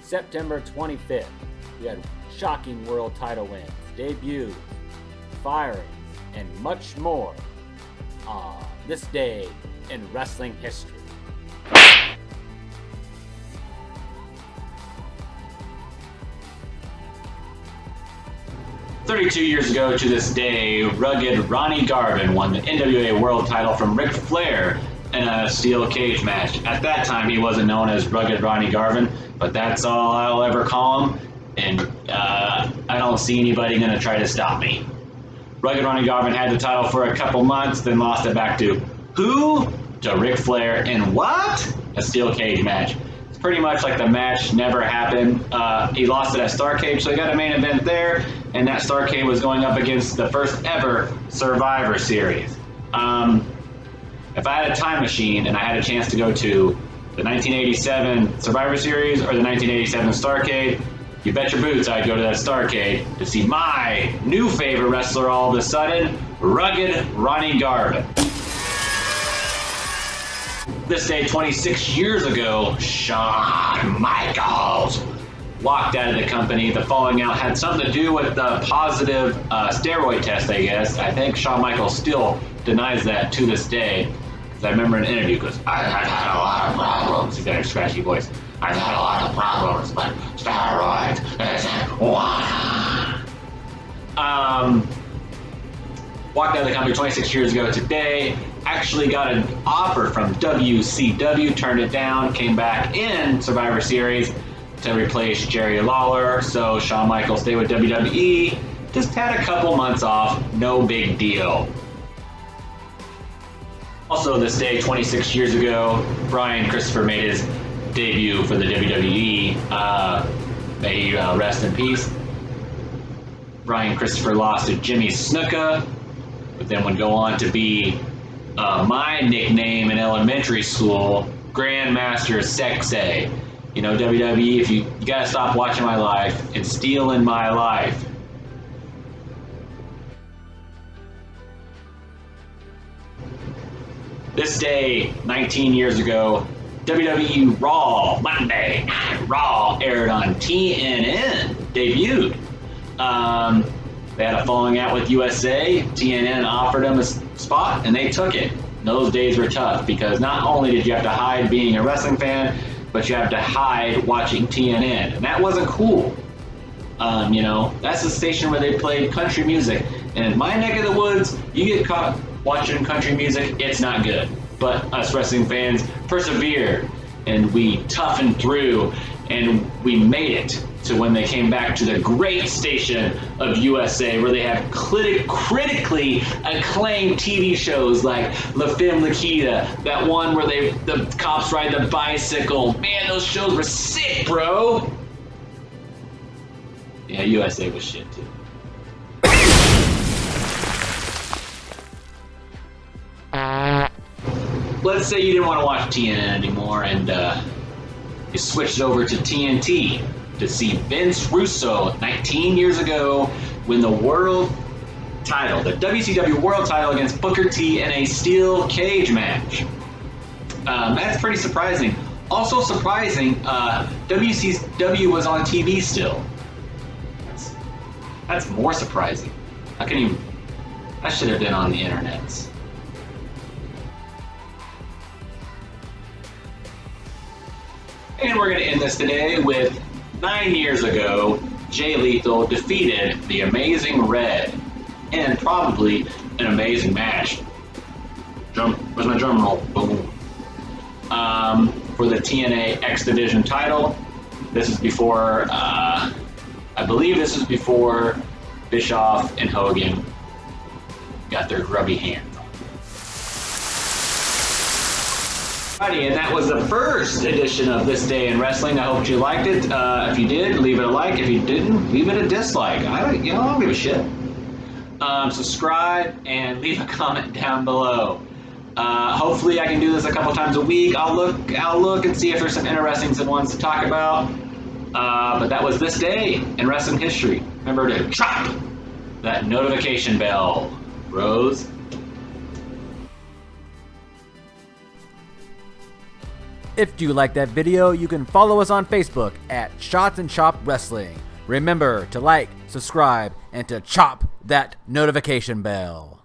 September 25th, we had shocking world title wins, debuts, firings, and much more on this day in wrestling history. "32 years ago to this day, rugged Ronnie Garvin won the NWA World title from Ric Flair in a steel cage match. At that time, he wasn't known as Rugged Ronnie Garvin, but that's all I'll ever call him, and I don't see anybody going to try to stop me. Rugged Ronnie Garvin had the title for a couple months, then lost it back to who? To Ric Flair in what? A steel cage match. It's pretty much like the match never happened. He lost it at Starrcade, so he got a main event there, and that Starrcade was going up against the first ever Survivor Series. If I had a time machine and I had a chance to go to the 1987 Survivor Series or the 1987 Starrcade, you bet your boots I'd go to that Starrcade to see my new favorite wrestler all of a sudden, Rugged Ronnie Garvin. This day 26 years ago, Shawn Michaels walked out of the company. The falling out had something to do with the positive steroid test, I guess. I think Shawn Michaels still denies that to this day. I remember in an interview, because I've had a lot of problems. He's got a scratchy voice. I've had a lot of problems, but steroids isn't one. Walked out of the company 26 years ago today. Actually got an offer from WCW, turned it down, came back in Survivor Series to replace Jerry Lawler. So Shawn Michaels stayed with WWE. Just had a couple months off, no big deal. Also this day, 26 years ago, Brian Christopher made his debut for the WWE. May he rest in peace. Brian Christopher lost to Jimmy Snuka, but then would go on to be my nickname in elementary school, Grandmaster Sexay. You know, WWE, if you gotta stop watching my life and stealing my life. This day, 19 years ago, WWE Raw, Monday Night Raw, aired on TNN, debuted. They had a falling out with USA. TNN offered them a spot, and they took it. Those days were tough, because not only did you have to hide being a wrestling fan, but you have to hide watching TNN, and that wasn't cool. You know, that's the station where they played country music, and in my neck of the woods, you get caught watching country music, it's not good. But us wrestling fans persevered, and we toughened through, and we made it to when they came back to the great station of USA, where they have critically acclaimed TV shows like La Femme Nikita, that one where the cops ride the bicycle. Man, those shows were sick, bro. Yeah, USA was shit too. Let's say you didn't want to watch TNN anymore, and you switched over to TNT to see Vince Russo 19 years ago win the world title, the WCW world title, against Booker T in a steel cage match. That's pretty surprising. Also surprising, WCW was on TV still. That's more surprising. How can you? That should have been on the internet. And we're going to end this today with 9 years ago, Jay Lethal defeated the Amazing Red in probably an amazing match. Where's my drum roll? Boom. For the TNA X Division title. This is before, I believe this is before Bischoff and Hogan got their grubby hands. And that was the first edition of This Day in Wrestling. I hope you liked it. If you did, leave it a like. If you didn't, leave it a dislike. I don't give a shit. Subscribe and leave a comment down below. Hopefully, I can do this a couple times a week. I'll look and see if there's some interesting ones to talk about. But that was This Day in Wrestling History. Remember to drop that notification bell, Rose. If you like that video, you can follow us on Facebook at Shots and Chop Wrestling. Remember to like, subscribe, and to chop that notification bell.